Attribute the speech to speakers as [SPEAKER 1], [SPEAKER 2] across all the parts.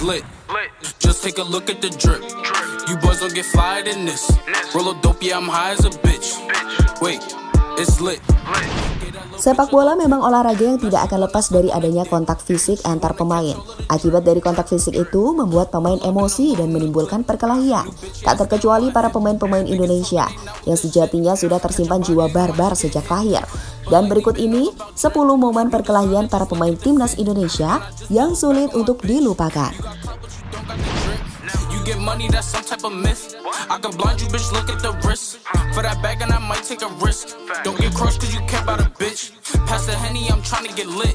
[SPEAKER 1] lit. Just take a look at the drip. You boys don't get fired in this. Roll a dope, yeah, I'm high as a bitch. Wait, it's lit.
[SPEAKER 2] Sepak bola memang olahraga yang tidak akan lepas dari adanya kontak fisik antar pemain. Akibat dari kontak fisik itu membuat pemain emosi dan menimbulkan perkelahian. Tak terkecuali para pemain-pemain Indonesia yang sejatinya sudah tersimpan jiwa barbar sejak lahir. Dan berikut ini 10 momen perkelahian para pemain timnas Indonesia yang sulit untuk dilupakan.
[SPEAKER 1] Get money, that's some type of myth. I can blind you, bitch, look at the wrist. For that bag and I might take a risk. Don't get crushed cause you care about a bitch. Pass the Henny, I'm trying to get lit.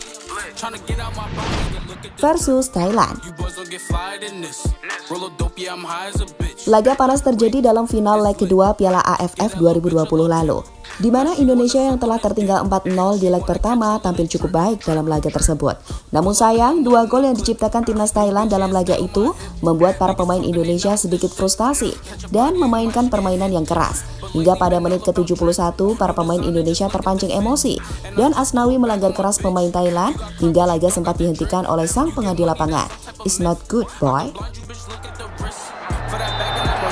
[SPEAKER 1] Trying to get out my body and look at the
[SPEAKER 2] Versus Thailand.
[SPEAKER 1] You boys don't get fired in this. Roll a dope, yeah, I'm high as a bitch.
[SPEAKER 2] Laga panas terjadi dalam final leg kedua Piala AFF 2020 lalu, di mana Indonesia yang telah tertinggal 4-0 di leg pertama tampil cukup baik dalam laga tersebut. Namun sayang, 2 gol yang diciptakan timnas Thailand dalam laga itu membuat para pemain Indonesia sedikit frustasi dan memainkan permainan yang keras. Hingga pada menit ke-71, para pemain Indonesia terpancing emosi dan Asnawi melanggar keras pemain Thailand hingga laga sempat dihentikan oleh sang pengadil lapangan. It's not good, boy.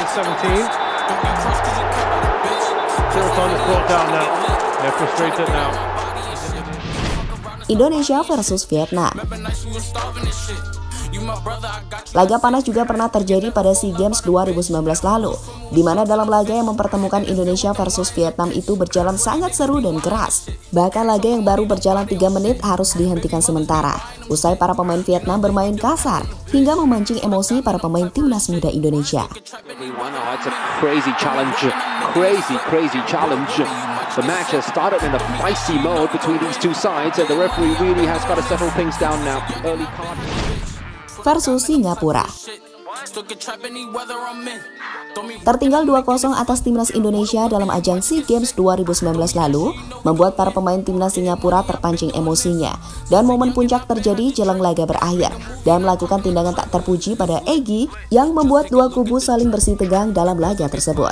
[SPEAKER 3] 17.
[SPEAKER 2] Indonesia versus Vietnam. Laga panas juga pernah terjadi pada SEA Games 2019 lalu, di mana dalam laga yang mempertemukan Indonesia versus Vietnam itu berjalan sangat seru dan keras. Bahkan laga yang baru berjalan 3 menit harus dihentikan sementara, usai para pemain Vietnam bermain kasar hingga memancing emosi para pemain timnas muda Indonesia.
[SPEAKER 3] Crazy challenge. The match has started in a feisty mode between these two sides, and the referee really has got to settle things down now. Early card.
[SPEAKER 2] Versus Singapura. Tertinggal 2-0 atas timnas Indonesia dalam ajang SEA Games 2019 lalu membuat para pemain timnas Singapura terpancing emosinya, dan momen puncak terjadi jelang laga berakhir dan melakukan tindakan tak terpuji pada Egy yang membuat dua kubu saling bersih tegang dalam laga tersebut.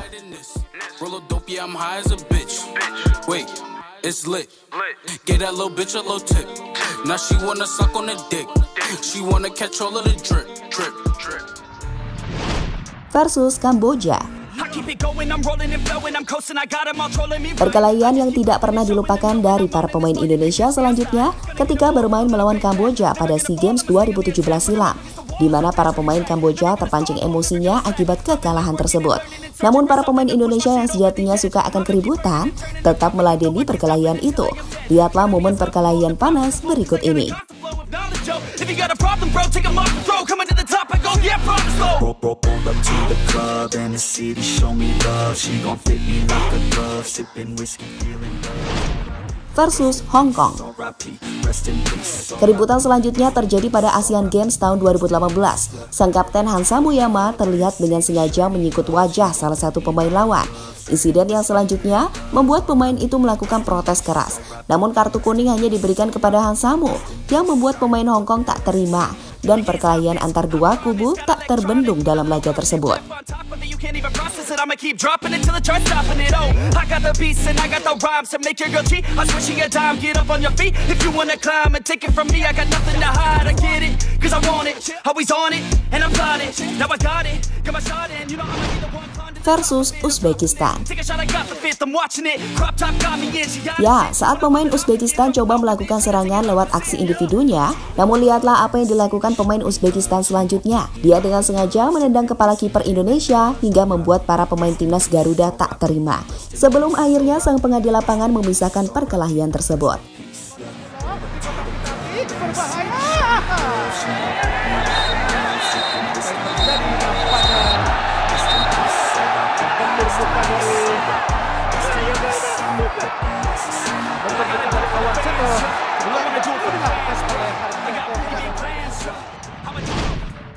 [SPEAKER 2] Versus Kamboja. Perkelahian yang tidak pernah dilupakan dari para pemain Indonesia selanjutnya ketika bermain melawan Kamboja pada SEA Games 2017 silam, di mana para pemain Kamboja terpancing emosinya akibat kekalahan tersebut. Namun para pemain Indonesia yang sejatinya suka akan keributan tetap meladeni perkelahian itu. Lihatlah momen perkelahian panas berikut ini.
[SPEAKER 4] If you got a problem, bro, take 'em off the road. Coming to the top, I go, yeah, problem slow.
[SPEAKER 5] Roll up to the club and the city show me love. She gon' fit me like a glove, sipping whiskey, feeling love.
[SPEAKER 2] Versus Hong Kong. Keributan selanjutnya terjadi pada Asian Games tahun 2018. Sang kapten Hansa Muyama terlihat dengan sengaja menyikut wajah salah satu pemain lawan. Insiden yang selanjutnya membuat pemain itu melakukan protes keras. Namun kartu kuning hanya diberikan kepada Hansamu yang membuat pemain Hong Kong tak terima, dan perkelahian antar dua kubu tak terbendung dalam laga tersebut. Versus Uzbekistan. Ya, saat pemain Uzbekistan coba melakukan serangan lewat aksi individunya, namun lihatlah apa yang dilakukan pemain Uzbekistan selanjutnya. Dia dengan sengaja menendang kepala kiper Indonesia hingga membuat para pemain timnas Garuda tak terima. Sebelum akhirnya sang pengadil lapangan memisahkan perkelahian tersebut.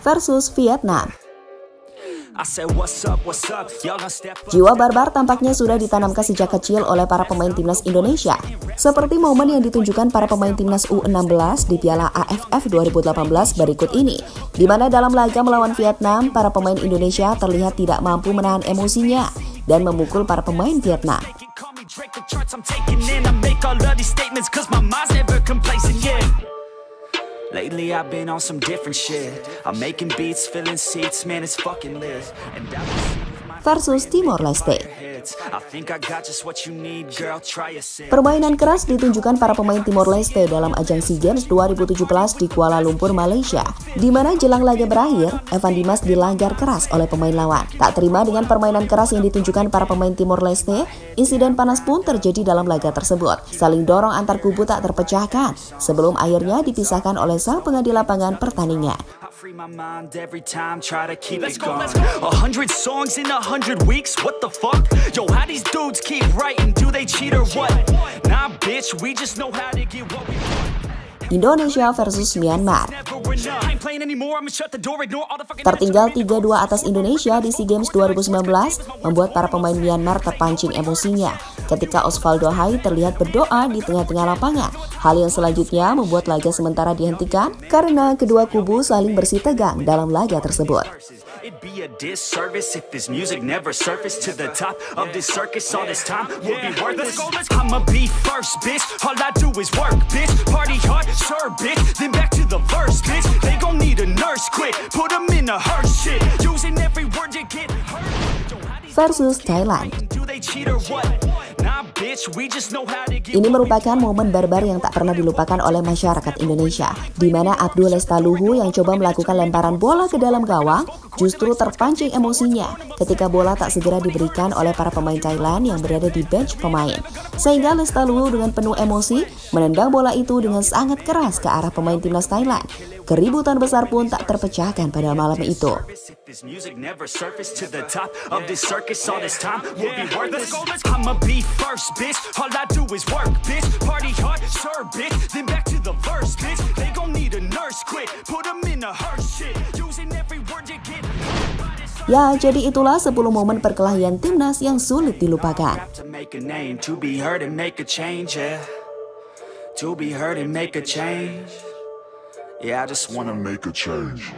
[SPEAKER 2] Versus Vietnam. Jiwa barbar tampaknya sudah ditanamkan sejak kecil oleh para pemain timnas Indonesia, seperti momen yang ditunjukkan para pemain timnas U16 di Piala AFF 2018 berikut ini, di mana dalam laga melawan Vietnam, para pemain Indonesia terlihat tidak mampu menahan emosinya dan memukul para pemain Vietnam.
[SPEAKER 5] lately I've been on some different shit. I'm making beats, filling seats, man, it's fucking lit. And
[SPEAKER 2] Versus Timor Leste.
[SPEAKER 5] I think I got just what you need, girl, try a sip.
[SPEAKER 2] Permainan keras ditunjukkan para pemain Timor Leste dalam ajang SEA Games 2017 di Kuala Lumpur, Malaysia, di mana jelang laga berakhir, Evan Dimas dilanggar keras oleh pemain lawan. Tak terima dengan permainan keras yang ditunjukkan para pemain Timor Leste, insiden panas pun terjadi dalam laga tersebut. Saling dorong antar kubu tak terpecahkan, sebelum akhirnya dipisahkan oleh sang pengadil lapangan pertandingan.
[SPEAKER 5] Free my mind every time, try to keep it going. 100 songs in 100 weeks, what the fuck? Yo, how these dudes keep writing? Do they cheat or what? Nah, bitch, we just know how to get what we want.
[SPEAKER 2] Indonesia versus Myanmar. Tertinggal 3-2 atas Indonesia di SEA Games 2019 membuat para pemain Myanmar terpancing emosinya ketika Osvaldo Hai terlihat berdoa di tengah-tengah lapangan. Hal yang selanjutnya membuat laga sementara dihentikan karena kedua kubu saling bersih tegang dalam laga tersebut.
[SPEAKER 5] It'd be a disservice if this music never surfaced to the top of this circus. All this time will be worthless. I'ma be first, bitch. All I do is work, bitch. Party hard, sure, bitch. Then back to the verse, bitch. They gon' need a nurse quick. Put them in a hearse shit. Using every word you get hurt.
[SPEAKER 2] Versus Thailand.
[SPEAKER 5] Do they cheat or what? Nah, bitch, we just know how to get.
[SPEAKER 2] Ini merupakan momen barbar yang tak pernah dilupakan oleh masyarakat Indonesia, di mana Abdul Lestaluhu yang coba melakukan lemparan bola ke dalam gawang justru terpancing emosinya ketika bola tak segera diberikan oleh para pemain Thailand yang berada di bench pemain. Sehingga Lestaluhu dengan penuh emosi menendang bola itu dengan sangat keras ke arah pemain timnas Thailand. Keributan besar pun tak terpecahkan pada malam itu.
[SPEAKER 5] This music never surfaced to the top of this circus. All this time will be worthless. I'ma be first, bitch. All I do is work, bitch. Party hard, sure, bitch. Then back to the verse, bitch. They gon' need a nurse quick. Put them in a hearse shit. Using every word you get.
[SPEAKER 2] Ya, jadi itulah 10 momen perkelahian timnas yang sulit dilupakan.
[SPEAKER 5] To make a name, to be heard and make a change, yeah. To be heard and make a change. Yeah, I just wanna make a change.